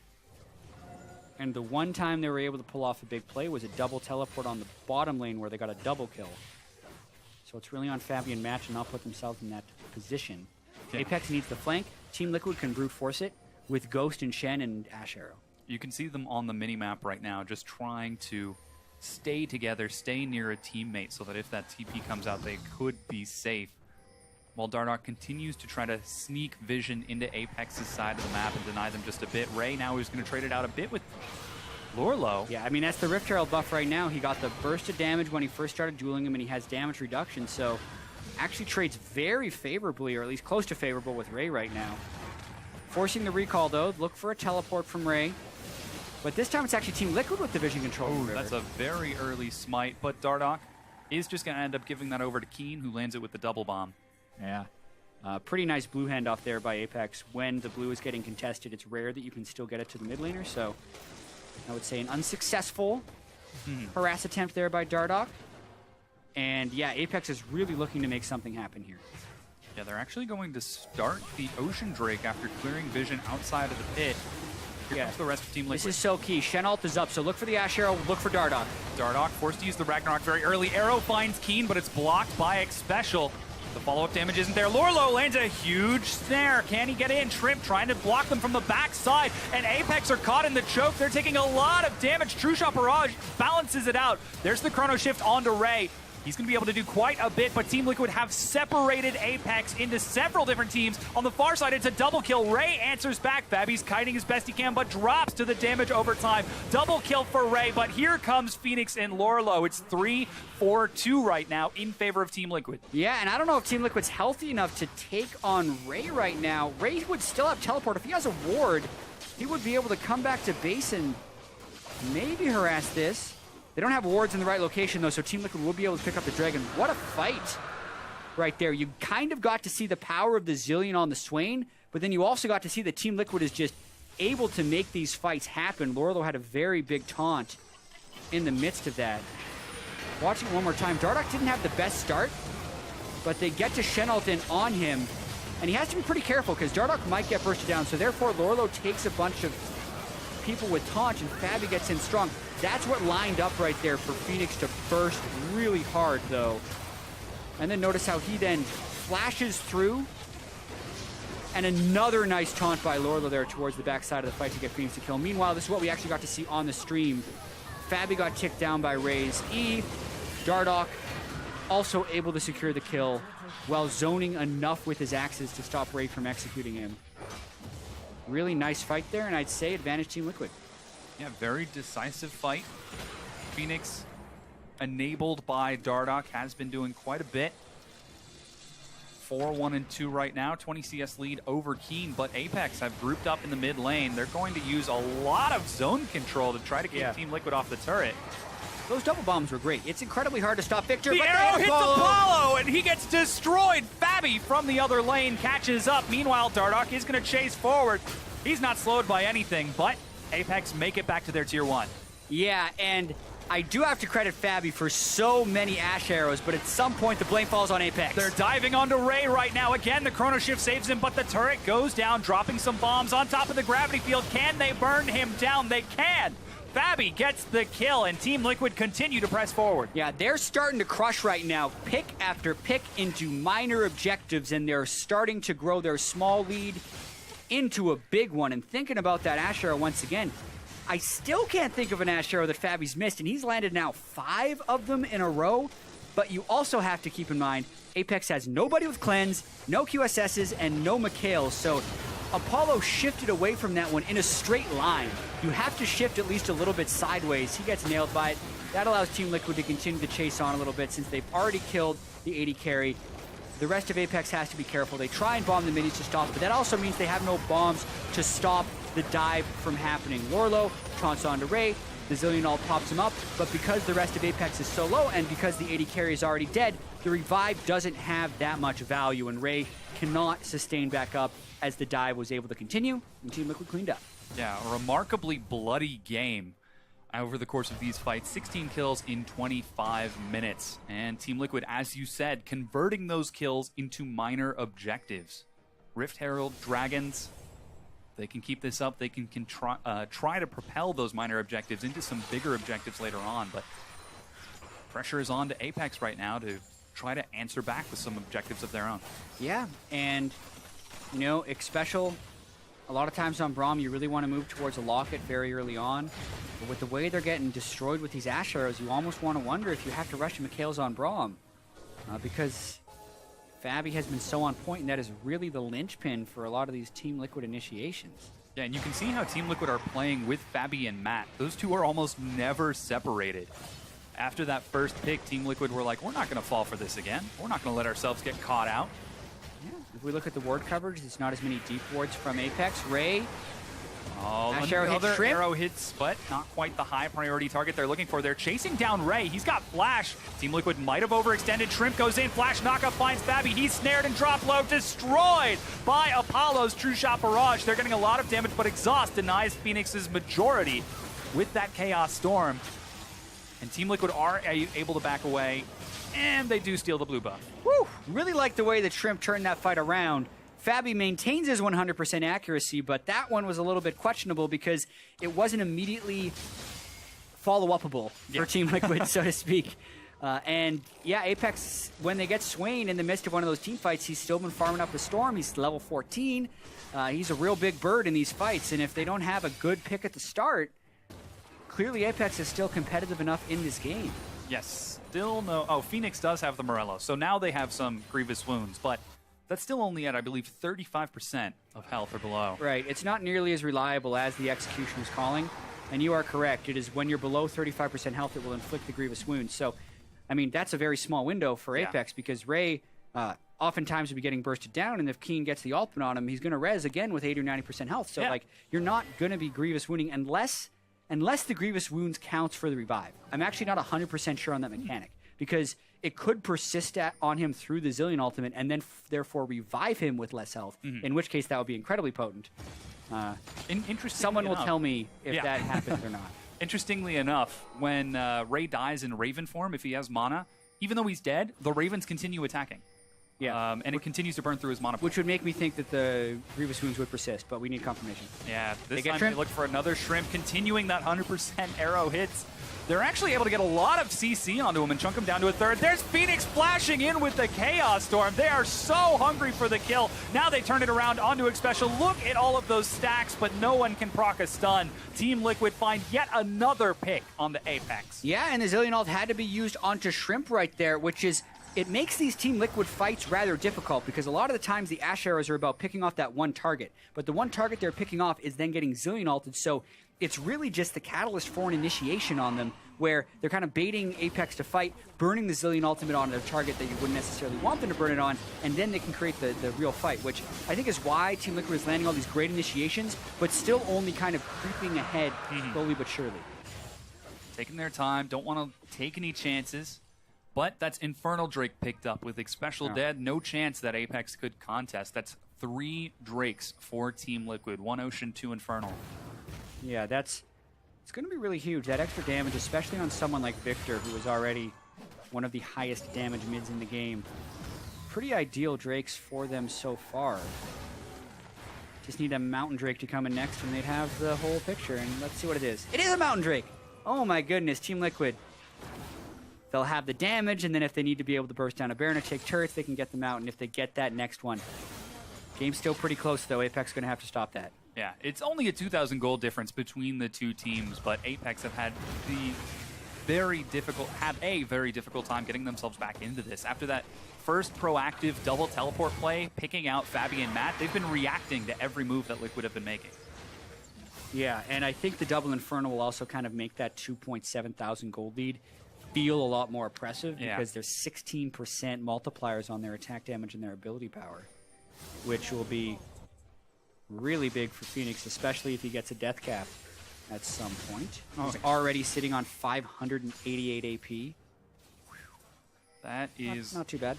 And the one time they were able to pull off a big play was a double teleport on the bottom lane where they got a double kill. So it's really on Fabi and Match to not put themselves in that position. Yeah. Apex needs the flank. Team Liquid can brute force it with Ghost and Shen and Ashe Arrow. You can see them on the minimap right now just trying to stay together, stay near a teammate so that if that TP comes out, they could be safe. While Dardoch continues to try to sneak vision into Apex's side of the map and deny them just a bit. Ray now is going to trade it out a bit with Lourlo. Yeah, I mean, that's the Rift Herald buff right now. He got the burst of damage when he first started dueling him, and he has damage reduction, so actually trades very favorably, or at least close to favorable with Ray right now. Forcing the recall, though. Look for a teleport from Ray. But this time it's actually Team Liquid with the vision control. Ooh, that's a very early smite, but Dardoch is just going to end up giving that over to Keane, who lands it with the double bomb. Yeah. Pretty nice blue handoff there by Apex. When the blue is getting contested, it's rare that you can still get it to the mid laner, so I would say an unsuccessful harass attempt there by Dardoch. And yeah, Apex is really looking to make something happen here. Yeah, they're actually going to start the Ocean Drake after clearing vision outside of the pit. Here comes the rest of Team Liquid. This is so key. Shen ult is up, so look for the Ashe Arrow, look for Dardoch. Dardoch forced to use the Ragnarok very early. Arrow finds Keane, but it's blocked by Xpecial. The follow-up damage isn't there. Lourlo lands a huge snare. Can he get in? Shrimp trying to block them from the backside, and Apex are caught in the choke. They're taking a lot of damage. True Shot Barrage balances it out. There's the Chrono Shift onto Ray. He's going to be able to do quite a bit, but Team Liquid have separated Apex into several different teams. On the far side, it's a double kill. Ray answers back. Fabi's kiting as best he can, but drops to the damage over time. Double kill for Ray, but here comes Fenix and Lourlo. It's 3-4-2 right now in favor of Team Liquid. Yeah, and I don't know if Team Liquid's healthy enough to take on Ray right now. Ray would still have teleport. If he has a ward, he would be able to come back to base and maybe harass this. They don't have wards in the right location, though, so Team Liquid will be able to pick up the Dragon. What a fight right there. You kind of got to see the power of the Zilean on the Swain, but then you also got to see that Team Liquid is just able to make these fights happen. Lourlo had a very big taunt in the midst of that. Watching it one more time, Dardoch didn't have the best start, but they get to Shen ult in on him, and he has to be pretty careful because Dardoch might get bursted down, so therefore Lourlo takes a bunch of people with taunt, and Fabi gets in strong. That's what lined up right there for Fenix to burst really hard, though. And then notice how he then flashes through. And another nice taunt by Lourlo there towards the backside of the fight to get Fenix to kill. Meanwhile, this is what we actually got to see on the stream. Fabi got ticked down by Ray's E. Dardoch also able to secure the kill while zoning enough with his axes to stop Ray from executing him. Really nice fight there, and I'd say advantage Team Liquid. Yeah, very decisive fight. Fenix, enabled by Dardoch, has been doing quite a bit. 4-1-2 right now, 20 CS lead over Keane, but Apex have grouped up in the mid lane. They're going to use a lot of zone control to try to keep Team Liquid off the turret. Those double bombs were great. It's incredibly hard to stop Viktor. The but arrow hits Apollo. Apollo, and he gets destroyed. Fabi from the other lane catches up. Meanwhile, Dardoch is going to chase forward. He's not slowed by anything, but Apex make it back to their tier 1. Yeah, and I do have to credit Fabi for so many Ashe arrows, but at some point the blame falls on Apex. They're diving onto Ray right now. Again, the Chrono Shift saves him, but the turret goes down, dropping some bombs on top of the gravity field. Can they burn him down? They can. Fabi gets the kill, and Team Liquid continue to press forward. Yeah, they're starting to crush right now, pick after pick into minor objectives, and they're starting to grow their small lead into a big one. And thinking about that Ashe arrow once again, I still can't think of an Ashe arrow that Fabi's missed, and he's landed now 5 of them in a row. But you also have to keep in mind, Apex has nobody with cleanse, no QSSs, and no Mikhails, so Apollo shifted away from that one in a straight line. You have to shift at least a little bit sideways. He gets nailed by it. That allows Team Liquid to continue to chase on a little bit since they've already killed the 80 carry. The rest of Apex has to be careful. They try and bomb the minis to stop, but that also means they have no bombs to stop the dive from happening. Lourlo taunts onto Ray. The Zilean ult pops him up, but because the rest of Apex is so low and because the 80 carry is already dead, the revive doesn't have that much value, and Ray cannot sustain back up as the dive was able to continue, and Team Liquid cleaned up. Yeah, a remarkably bloody game over the course of these fights. 16 kills in 25 minutes. And Team Liquid, as you said, converting those kills into minor objectives. Rift Herald, Dragons, they can keep this up. They can try to propel those minor objectives into some bigger objectives later on. But pressure is on to Apex right now to try to answer back with some objectives of their own. Yeah, and you know, Xpecial, a lot of times on Braum, you really want to move towards a locket very early on. But with the way they're getting destroyed with these Ashe arrows, you almost want to wonder if you have to rush Mikhails on Braum. Because Fabi has been so on point, and that is really the linchpin for a lot of these Team Liquid initiations. Yeah, and you can see how Team Liquid are playing with Fabi and Matt. Those two are almost never separated. After that first pick, Team Liquid were like, we're not going to fall for this again. We're not going to let ourselves get caught out. Yeah, if we look at the ward coverage, it's not as many deep wards from Apex. Ray, Oh, another arrow hits, but not quite the high priority target they're looking for. They're chasing down Ray. He's got Flash. Team Liquid might have overextended. Shrimp goes in. Flash knockup finds Fabi. He's snared and drop low. Destroyed by Apollo's True Shot Barrage. They're getting a lot of damage, but Exhaust denies Phoenix's majority with that Chaos Storm. And Team Liquid are able to back away, and they do steal the blue buff. Woo! Really like the way that Shrimp turned that fight around. Fabi maintains his 100% accuracy, but that one was a little bit questionable because it wasn't immediately follow-upable for Team Liquid, so to speak. And yeah, Apex, when they get Swain in the midst of one of those team fights, he's still been farming up the Storm. He's level 14. He's a real big bird in these fights, and if they don't have a good pick at the start, clearly Apex is still competitive enough in this game. Yes, still no. Oh, Phoenix does have the Morello, so now they have some grievous wounds, but that's still only at, I believe, 35% of health or below. Right. It's not nearly as reliable as the execution is calling. And you are correct. It is when you're below 35% health, it will inflict the grievous wounds. So, I mean, that's a very small window for Apex because Ray oftentimes will be getting bursted down, and if Keane gets the ultimate on him, he's going to res again with 80 or 90% health. So, like, you're not going to be grievous wounding unless the grievous wounds counts for the revive. I'm actually not 100% sure on that mechanic because it could persist on him through the Zilean ultimate and then therefore revive him with less health, in which case that would be incredibly potent. Someone will tell me if that happens or not. Interestingly enough, when Ray dies in Raven form, if he has mana, even though he's dead, the Ravens continue attacking. Yeah. And it continues to burn through his mana. Which would make me think that the grievous wounds would persist, but we need confirmation. Yeah, this time they look for another Shrimp, continuing that 100% arrow hits. They're actually able to get a lot of CC onto him and chunk him down to a third. There's Phoenix flashing in with the Chaos Storm. They are so hungry for the kill. Now they turn it around onto Xpecial. Look at all of those stacks, but no one can proc a stun. Team Liquid find yet another pick on the Apex. Yeah, and the Zilean ult had to be used onto Shrimp right there, which is... It makes these Team Liquid fights rather difficult because a lot of the times the Ashe arrows are about picking off that one target. But the one target they're picking off is then getting Zilean ulted, so it's really just the catalyst for an initiation on them where they're kind of baiting Apex to fight, burning the Zilean ultimate on a target that you wouldn't necessarily want them to burn it on, and then they can create the real fight, which I think is why Team Liquid is landing all these great initiations, but still only kind of creeping ahead slowly but surely. taking their time, don't want to take any chances. But that's Infernal Drake picked up with Xpecial dead. No chance that Apex could contest. That's 3 Drakes for Team Liquid. 1 Ocean, 2 Infernal. Yeah, it's going to be really huge. That extra damage, especially on someone like Viktor, who is already one of the highest damage mids in the game. Pretty ideal Drakes for them so far. Just need a Mountain Drake to come in next, and they'd have the whole picture. And let's see what it is. It is a Mountain Drake! Oh my goodness, Team Liquid. They'll have the damage, and then if they need to be able to burst down a Baron or take turrets, they can get the Mountain if they get that next one. Game's still pretty close, though. Apex going to have to stop that. Yeah, it's only a 2,000 gold difference between the two teams, but Apex have had a very difficult time getting themselves back into this. After that first proactive double teleport play, picking out Fabi and Matt, they've been reacting to every move that Liquid have been making. Yeah, and I think the double Inferno will also kind of make that 2.7 thousand gold lead feel a lot more oppressive because there's 16% multipliers on their attack damage and their ability power, which will be really big for Fenix, especially if he gets a death cap at some point. He's already sitting on 588 AP. That is not too bad.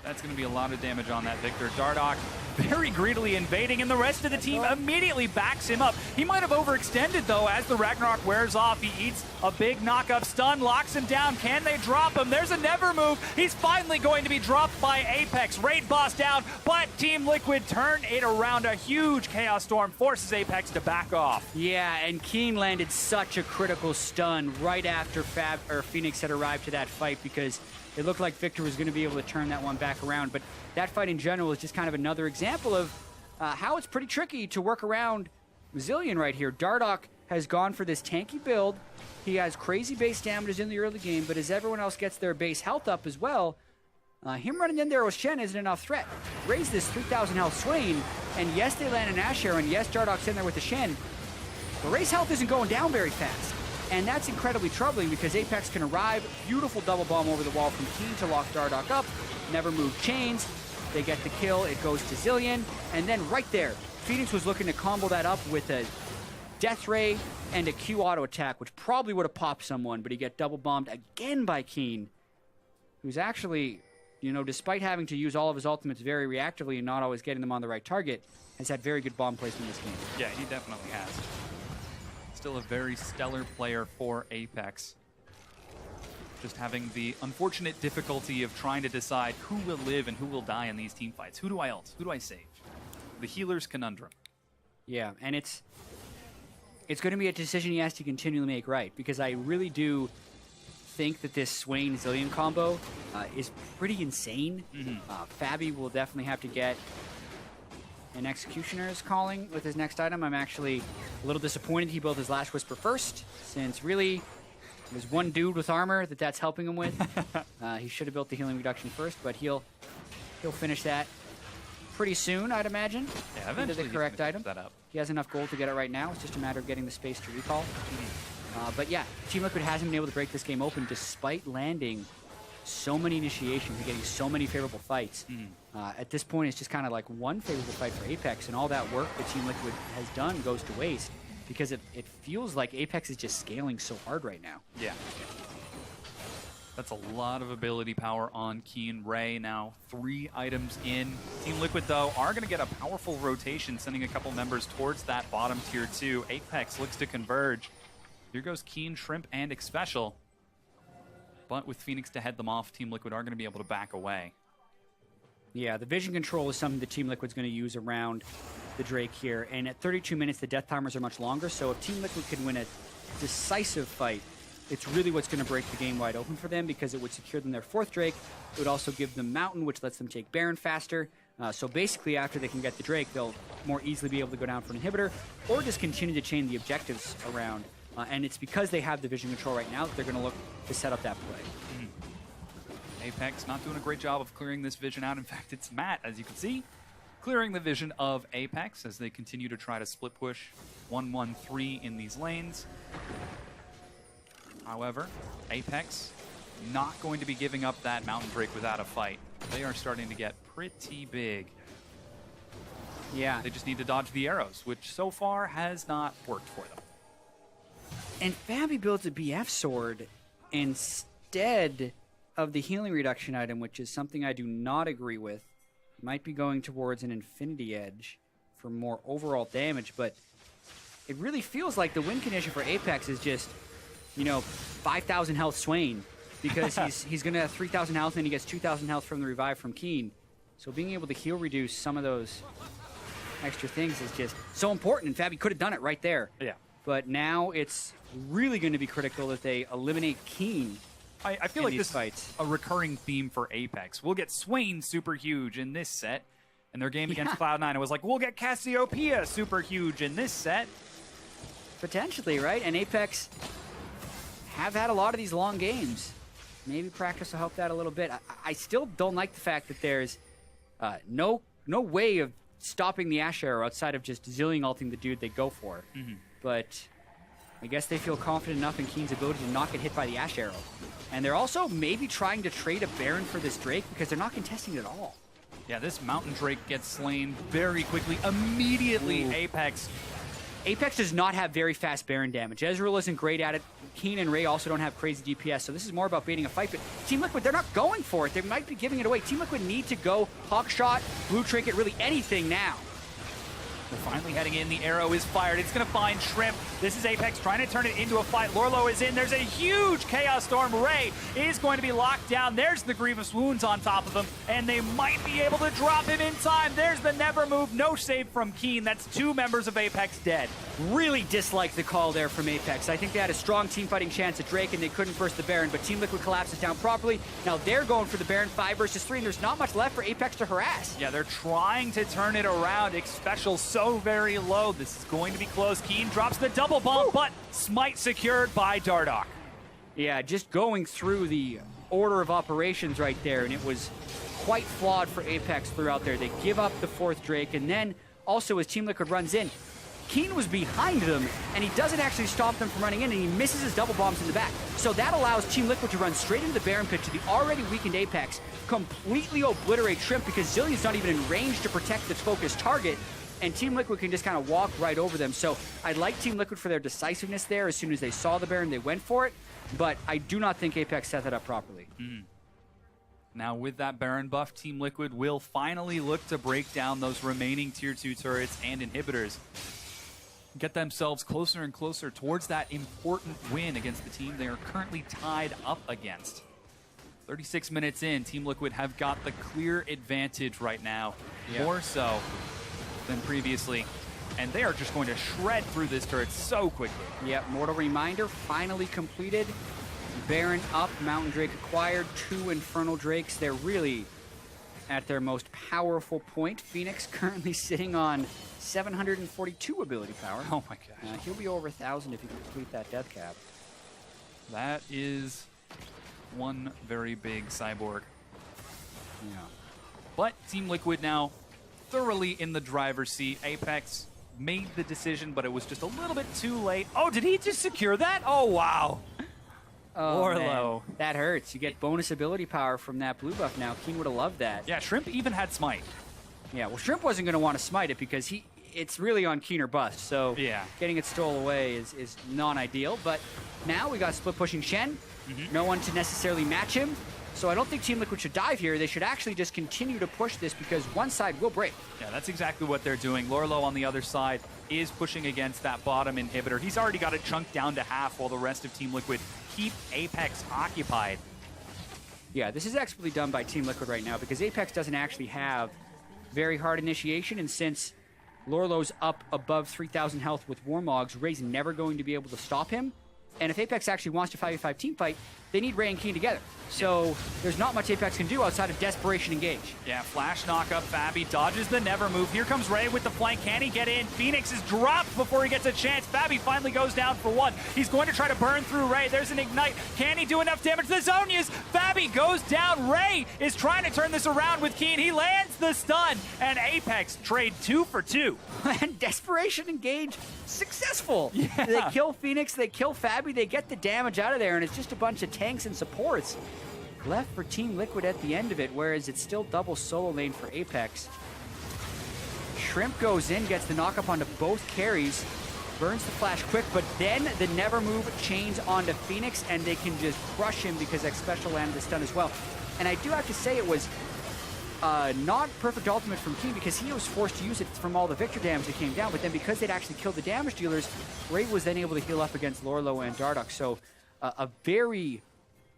That's going to be a lot of damage on that Viktor. Dardoch very greedily invading, and the rest of the team immediately backs him up. He might have overextended, though, as the Ragnarok wears off. He eats a big knock-up stun, locks him down. Can they drop him? There's a never move. He's finally going to be dropped by Apex. Raid boss down, but Team Liquid turn it around. A huge Chaos Storm forces Apex to back off. Yeah, and Keane landed such a critical stun right after Fenix had arrived to that fight, because it looked like Viktor was going to be able to turn that one back around. But that fight in general is just kind of another example of how it's pretty tricky to work around Zilean right here. Dardoch has gone for this tanky build. He has crazy base damages in the early game, but as everyone else gets their base health up as well, him running in there with Shen isn't enough threat. Raise this 3,000 health Swain, and yes, they land an Ashe, and yes, Dardoch's in there with the Shen. The Raze health isn't going down very fast. And that's incredibly troubling because Apex can arrive, beautiful double bomb over the wall from Keane to lock Dardoch up, never move chains, they get the kill, it goes to Zilean, and then right there, Phoenix was looking to combo that up with a Death Ray and a Q auto attack, which probably would have popped someone, but he get double bombed again by Keane, who's actually, you know, despite having to use all of his ultimates very reactively and not always getting them on the right target, has had very good bomb placement in this game. Yeah, he definitely has. Still a very stellar player for Apex. Just having the unfortunate difficulty of trying to decide who will live and who will die in these team fights. Who do I ult? Who do I save? The healer's conundrum. Yeah, and it's going to be a decision he has to continually make, right? Because I really do think that this Swain-Zilean combo is pretty insane. Fabi will definitely have to get an Executioner's Calling with his next item. I'm actually a little disappointed he built his Last Whisper first, since really there's one dude with armor that's helping him with. He should have built the healing reduction first, but he'll finish that pretty soon, I'd imagine. Yeah, eventually the correct item. That up. He has enough gold to get it right now. It's just a matter of getting the space to recall. But yeah, Team Liquid hasn't been able to break this game open despite landing so many initiations and getting so many favorable fights. At this point, it's just kind of like one favorable fight for Apex, and all that work that Team Liquid has done goes to waste because it feels like Apex is just scaling so hard right now. Yeah. That's a lot of ability power on Keane. Ray now 3 items in. Team Liquid, though, are going to get a powerful rotation, sending a couple members towards that bottom tier 2. Apex looks to converge. Here goes Keane, Shrimp, and Xpecial. But with Fenix to head them off, Team Liquid are going to be able to back away. Yeah, the vision control is something that Team Liquid's going to use around the Drake here. And at 32 minutes, the death timers are much longer. So if Team Liquid can win a decisive fight, it's really what's going to break the game wide open for them, because it would secure them their 4th Drake. It would also give them Mountain, which lets them take Baron faster. So basically, after they can get the Drake, they'll more easily be able to go down for an inhibitor or just continue to chain the objectives around. And it's because they have the vision control right now that they're going to look to set up that play. Apex not doing a great job of clearing this vision out. In fact, it's Matt, as you can see, clearing the vision of Apex as they continue to try to split push 1-1-3 in these lanes. However, Apex not going to be giving up that Mountain Drake without a fight. They are starting to get pretty big. Yeah. They just need to dodge the arrows, which so far has not worked for them. And Fabi builds a BF sword instead of the healing reduction item, which is something I do not agree with. Might be going towards an Infinity Edge for more overall damage, but it really feels like the win condition for Apex is just, 5,000 health Swain, because he's going to have 3,000 health and he gets 2,000 health from the revive from Keane. So being able to heal reduce some of those extra things is just so important, and Fabi could have done it right there. Yeah. But now it's really going to be critical that they eliminate Keane. I feel like this is a recurring theme for Apex. We'll get Swain super huge in this set. In their game against Cloud9, it was like, we'll get Cassiopeia super huge in this set. Potentially, right? And Apex have had a lot of these long games. Maybe practice will help that a little bit. I still don't like the fact that there's no way of stopping the Ashe arrow outside of just Zilean ulting the dude they go for. But I guess they feel confident enough in Keane's ability to not get hit by the Ashe arrow. And they're also maybe trying to trade a Baron for this Drake because they're not contesting it at all. Yeah, this Mountain Drake gets slain very quickly. Immediately, Apex does not have very fast Baron damage. Ezreal isn't great at it. Keane and Ray also don't have crazy DPS, so this is more about baiting a fight. But Team Liquid, they're not going for it. They might be giving it away. Team Liquid need to go Hawkshot, Blue Trinket, really anything now. They're finally heading in. The arrow is fired. It's going to find Shrimp. This is Apex trying to turn it into a fight. Lourlo is in. There's a huge Chaos Storm. Ray is going to be locked down. There's the Grievous Wounds on top of him, and they might be able to drop him in time. There's the Never Move. No save from Keane. That's 2 members of Apex dead. Really dislike the call there from Apex. I think they had a strong team fighting chance at Drake, and they couldn't burst the Baron, but Team Liquid collapses down properly. Now they're going for the Baron 5 versus 3, and there's not much left for Apex to harass. Yeah, they're trying to turn it around. Xpecial so very low. This is going to be close. Keane drops the double bomb, but Smite secured by Dardoch. Yeah, just going through the order of operations right there, and it was quite flawed for Apex throughout there. They give up the 4th Drake, and then also as Team Liquid runs in, Keane was behind them, and he doesn't actually stop them from running in, and he misses his double bombs in the back. So that allows Team Liquid to run straight into the Baron pit to the already weakened Apex, completely obliterate Shrimp because Zilean's not even in range to protect its focused target, and Team Liquid can just kind of walk right over them. So I like Team Liquid for their decisiveness there. As soon as they saw the Baron, they went for it, but I do not think Apex set that up properly. Now with that Baron buff, Team Liquid will finally look to break down those remaining Tier 2 turrets and inhibitors. Get themselves closer and closer towards that important win against the team they are currently tied up against. 36 minutes in, Team Liquid have got the clear advantage right now, more so than previously. And they are just going to shred through this turret so quickly. Yep, Mortal Reminder finally completed. Baron up, Mountain Drake acquired, 2 Infernal Drakes. They're really at their most powerful point. Fenix currently sitting on 742 ability power. Oh my gosh. He'll be over 1,000 if he can complete that death cap. That is one very big cyborg. Yeah. But Team Liquid now thoroughly in the driver's seat. Apex made the decision, but it was just a little bit too late. Oh, did he just secure that? Oh, wow. Oh, Lourlo. man. That hurts. You get bonus ability power from that blue buff now. Keane would have loved that. Yeah, Shrimp even had Smite. Yeah, well, Shrimp wasn't going to want to smite it because it's really on Keane or bust. So getting it stole away is non-ideal. But now we got split pushing Shen. No one to necessarily match him. So I don't think Team Liquid should dive here. They should actually just continue to push this because one side will break. Yeah, that's exactly what they're doing. Lourlo on the other side is pushing against that bottom inhibitor. He's already got it chunked down to half while the rest of Team Liquid keep Apex occupied. Yeah, this is expertly done by Team Liquid right now because Apex doesn't actually have very hard initiation, and since Lourlo's up above 3,000 health with Warmogs, Ray's never going to be able to stop him. And if Apex actually wants to 5v5 team fight, they need Ray and Keane together. So there's not much Apex can do outside of desperation engage. Yeah, flash knock up. Fabi dodges the never move. Here comes Ray with the flank. Can he get in? Phoenix is dropped before he gets a chance. Fabi finally goes down for 1. He's going to try to burn through Ray. There's an ignite. Can he do enough damage? The Zonias. Fabi goes down. Ray is trying to turn this around with Keane. He lands the stun, and Apex trade 2 for 2. And desperation engage successful. Yeah. They kill Phoenix, they kill Fabi, they get the damage out of there, and it's just a bunch of tanks and supports left for Team Liquid at the end of it, whereas it's still double solo lane for Apex. Shrimp goes in, gets the knock up onto both carries. burns the flash quick, but then the never move chains onto Fenix, and they can just crush him because Xpecial landed the stun as well. And I do have to say it was not perfect ultimate from Keane because he was forced to use it from all the Viktor damage that came down, but then because they'd actually killed the damage dealers, Ray was then able to heal up against Lourlo and Dardoch. So a very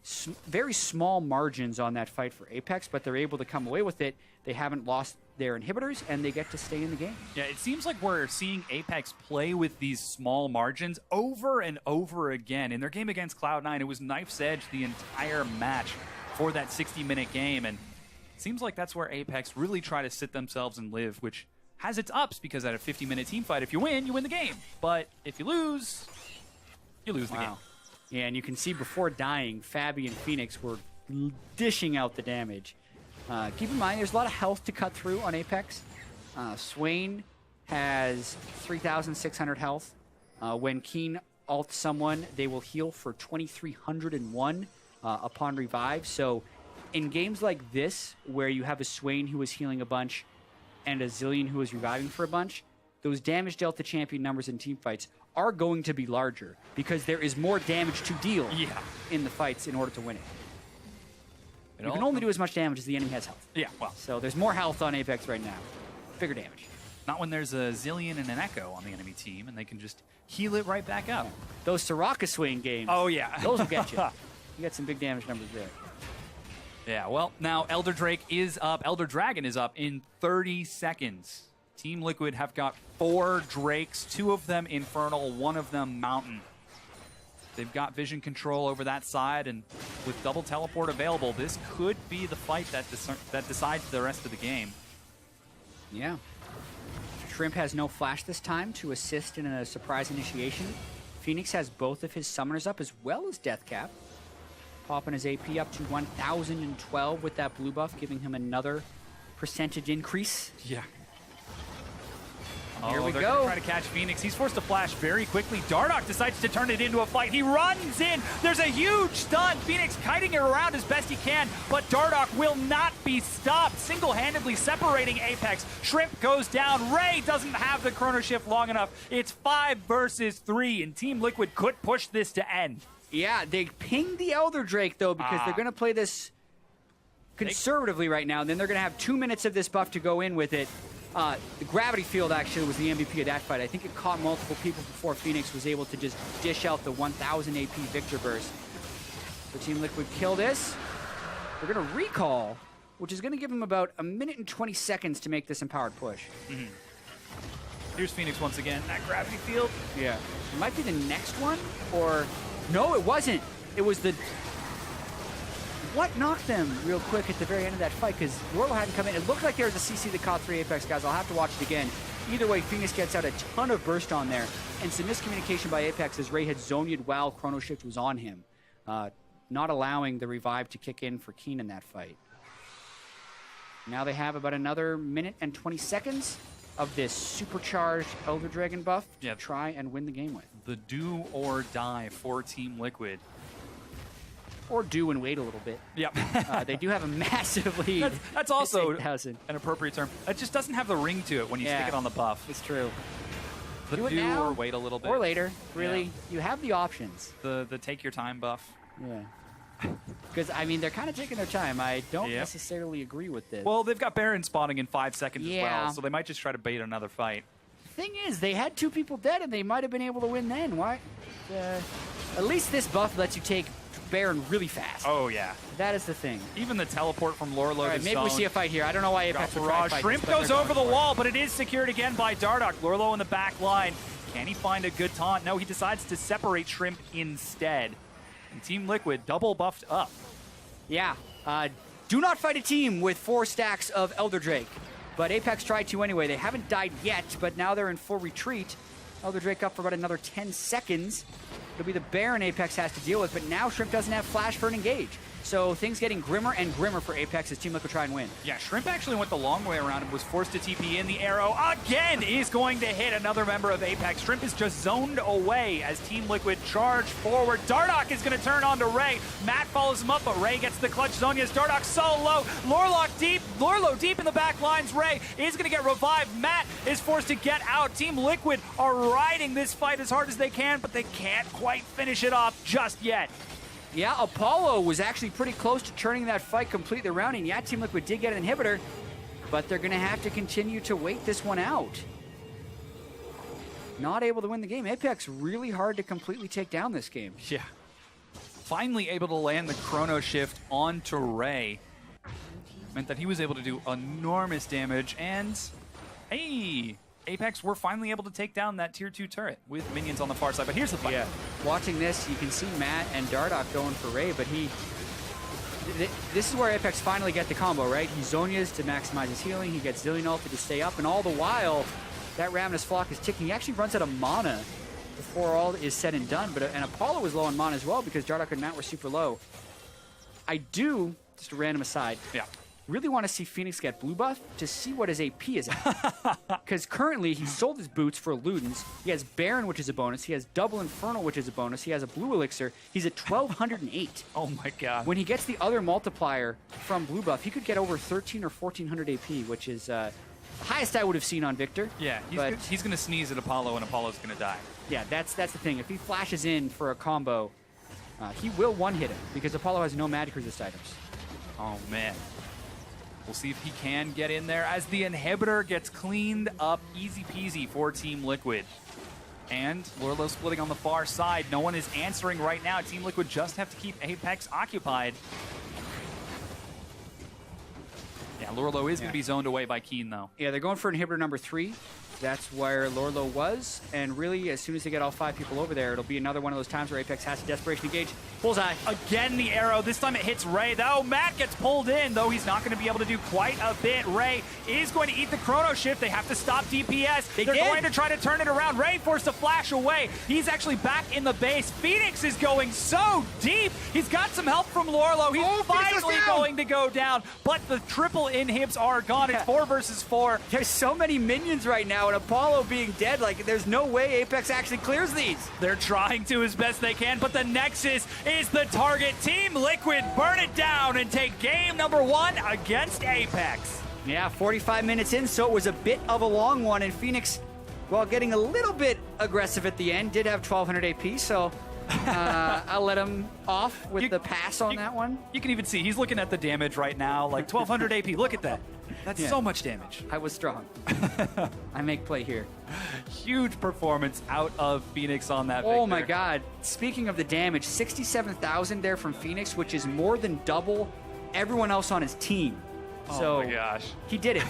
small margins on that fight for Apex, but they're able to come away with it. They haven't lost their inhibitors, and they get to stay in the game. Yeah, it seems like we're seeing Apex play with these small margins over and over again. In their game against Cloud9, it was knife's edge the entire match for that 60-minute game, and it seems like that's where Apex really try to sit themselves and live, which has its ups because at a 50-minute team fight, if you win the game. But if you lose the game. Yeah, and you can see before dying, Fabi and Fenix were dishing out the damage. Keep in mind, there's a lot of health to cut through on Apex. Swain has 3,600 health. When Keane ults someone, they will heal for 2,301 upon revive. So in games like this, where you have a Swain who is healing a bunch and a Zilean who is reviving for a bunch, those damage dealt to champion numbers in team fights are going to be larger because there is more damage to deal in the fights in order to win it. You can only do as much damage as the enemy has health. Yeah, well. So there's more health on Apex right now. Bigger damage. Not when there's a Zilean and an Echo on the enemy team, and they can just heal it right back up. Yeah. Those Soraka Swain games. Oh, yeah. Those will get you. You got some big damage numbers there. Yeah, well, now Elder Drake is up. Elder Dragon is up in 30 seconds. Team Liquid have got 4 Drakes, 2 of them Infernal, 1 of them Mountain. They've got vision control over that side, and with double teleport available, this could be the fight that decides the rest of the game. Yeah. Shrimp has no flash this time to assist in a surprise initiation. Fenix has both of his summoners up as well as Deathcap. Popping his AP up to 1,012 with that blue buff, giving him another percentage increase. Yeah. Here we they're go. Gonna try to catch Fenix. He's forced to flash very quickly. Dardoch decides to turn it into a fight. He runs in. There's a huge stun. Fenix kiting it around as best he can, but Dardoch will not be stopped. Single-handedly separating Apex. Shrimp goes down. Ray doesn't have the chrono shift long enough. It's 5 versus 3, and Team Liquid could push this to end. Yeah, they pinged the Elder Drake, though, because they're going to play this conservatively right now, and then they're going to have 2 minutes of this buff to go in with it. The Gravity Field actually was the MVP of that fight. I think it caught multiple people before Fenix was able to just dish out the 1,000 AP Viktor burst. So Team Liquid kill this. They're going to recall, which is going to give them about 1 minute and 20 seconds to make this empowered push. Mm-hmm. Here's Fenix once again. That Gravity Field. Yeah. It might be the next one, or... No, it wasn't. It was the... What knocked them real quick at the very end of that fight? Because Lourlo hadn't come in. It looked like there was a CC that caught 3 Apex guys. I'll have to watch it again. Either way, Fenix gets out a ton of burst on there. And some miscommunication by Apex as Ray had zoned while Chrono Shift was on him. Not allowing the revive to kick in for Keane in that fight. Now they have about another 1 minute and 20 seconds of this supercharged Elder Dragon buff to try and win the game with. The do or die for Team Liquid. Or do and wait a little bit. Yep. They do have a massive lead. That's also 8,000. An appropriate term. It just doesn't have the ring to it when you stick it on the buff. It's true. The do it do now, or wait a little bit. Or later. Really, you have the options. The take your time buff. Yeah. Because, I mean, they're kind of taking their time. I don't necessarily agree with this. Well, they've got Baron spawning in 5 seconds as Yeah. well, so they might just try to bait another fight. Thing is, they had 2 people dead, and they might have been able to win then. Why? At least this buff lets you take Baron really fast. Oh, yeah. That is the thing. Even the teleport from Lourlo All right, maybe we see a fight here. I don't know why Apex would try to fight Shrimp this, but goes they're over the going for it. wall, but it is secured again by Dardoch. Lourlo in the back line. Can he find a good taunt? No, he decides to separate Shrimp instead. And Team Liquid double buffed up. Yeah. Do not fight a team with 4 stacks of Elder Drake. But Apex tried to anyway. They haven't died yet, but now they're in full retreat. Elder Drake up for about another 10 seconds. It'll be the Baron Apex has to deal with, but now Shrimp doesn't have flash for an engage. So things getting grimmer and grimmer for Apex as Team Liquid try and win. Yeah, Shrimp actually went the long way around and was forced to TP in. The arrow again is going to hit another member of Apex. Shrimp is just zoned away as Team Liquid charge forward. Dardoch is going to turn on to Ray. Matt follows him up, but Ray gets the clutch zone. Yes, Dardoch so low. Lourlo deep in the back lines. Ray is going to get revived. Matt is forced to get out. Team Liquid are riding this fight as hard as they can, but they can't quite finish it off just yet. Yeah, Apollo was actually pretty close to turning that fight completely around, and yeah, Team Liquid did get an inhibitor, but they're going to have to continue to wait this one out. Not able to win the game. Apex really hard to completely take down this game. Yeah. Finally able to land the Chrono Shift onto Ray. Meant that he was able to do enormous damage, and hey, Apex were finally able to take down that tier 2 turret with minions on the far side. But here's the fight. Yeah. Watching this, you can see Matt and Dardoch going for Ray, but this is where Apex finally get the combo, right? He Zonias to maximize his healing, he gets Zilean ulted to stay up, and all the while, that Ravenous Flock is ticking. He actually runs out of mana before all is said and done, and Apollo was low on mana as well because Dardoch and Matt were super low. I do, just a random aside, really want to see Fenix get blue buff to see what his AP is at. Because currently, he sold his boots for Ludens. He has Baron, which is a bonus. He has Double Infernal, which is a bonus. He has a blue elixir. He's at 1,208. Oh my god. When he gets the other multiplier from blue buff, he could get over 1,300 or 1,400 AP, which is the highest I would have seen on Viktor. Yeah, he's going to sneeze at Apollo, and Apollo's going to die. Yeah, that's the thing. If he flashes in for a combo, he will one-hit him, because Apollo has no magic resist items. Oh, man. We'll see if he can get in there as the inhibitor gets cleaned up easy peasy for Team Liquid. And Lourlo splitting on the far side. No one is answering right now. Team Liquid just have to keep Apex occupied. Yeah, Lourlo is going to be zoned away by Keane, though. Yeah, they're going for inhibitor number 3. That's where Lourlo was, and really, as soon as they get all 5 people over there, it'll be another one of those times where Apex has to desperation engage. Bullseye. Again, the arrow. This time it hits Ray, though. Matt gets pulled in, though he's not going to be able to do quite a bit. Ray is going to eat the Chrono Shift. They have to stop DPS. They're going to try to turn it around. Ray forced to flash away. He's actually back in the base. Fenix is going so deep. He's got some help from Lourlo. He's finally going to go down, but the triple inhibs are gone. It's 4 versus 4. There's so many minions right now, and Apollo being dead, like, there's no way Apex actually clears these. They're trying to as best they can, but the Nexus is the target. Team Liquid burn it down and take game number 1 against Apex. Yeah, 45 minutes in, so it was a bit of a long one, and Fenix, while getting a little bit aggressive at the end, did have 1,200 AP, so I'll let him off with the pass on that one. You can even see he's looking at the damage right now, like 1,200 AP. Look at that. That's so much damage. I was strong. I make play here. Huge performance out of Fenix on that. Oh my god. Speaking of the damage, 67,000 there from Fenix, which is more than double everyone else on his team. Oh my gosh. He did it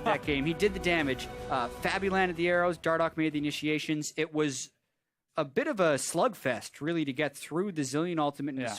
that game. He did the damage. Fabi landed the arrows. Dardoch made the initiations. It was a bit of a slugfest, really, to get through the Zilean ultimate and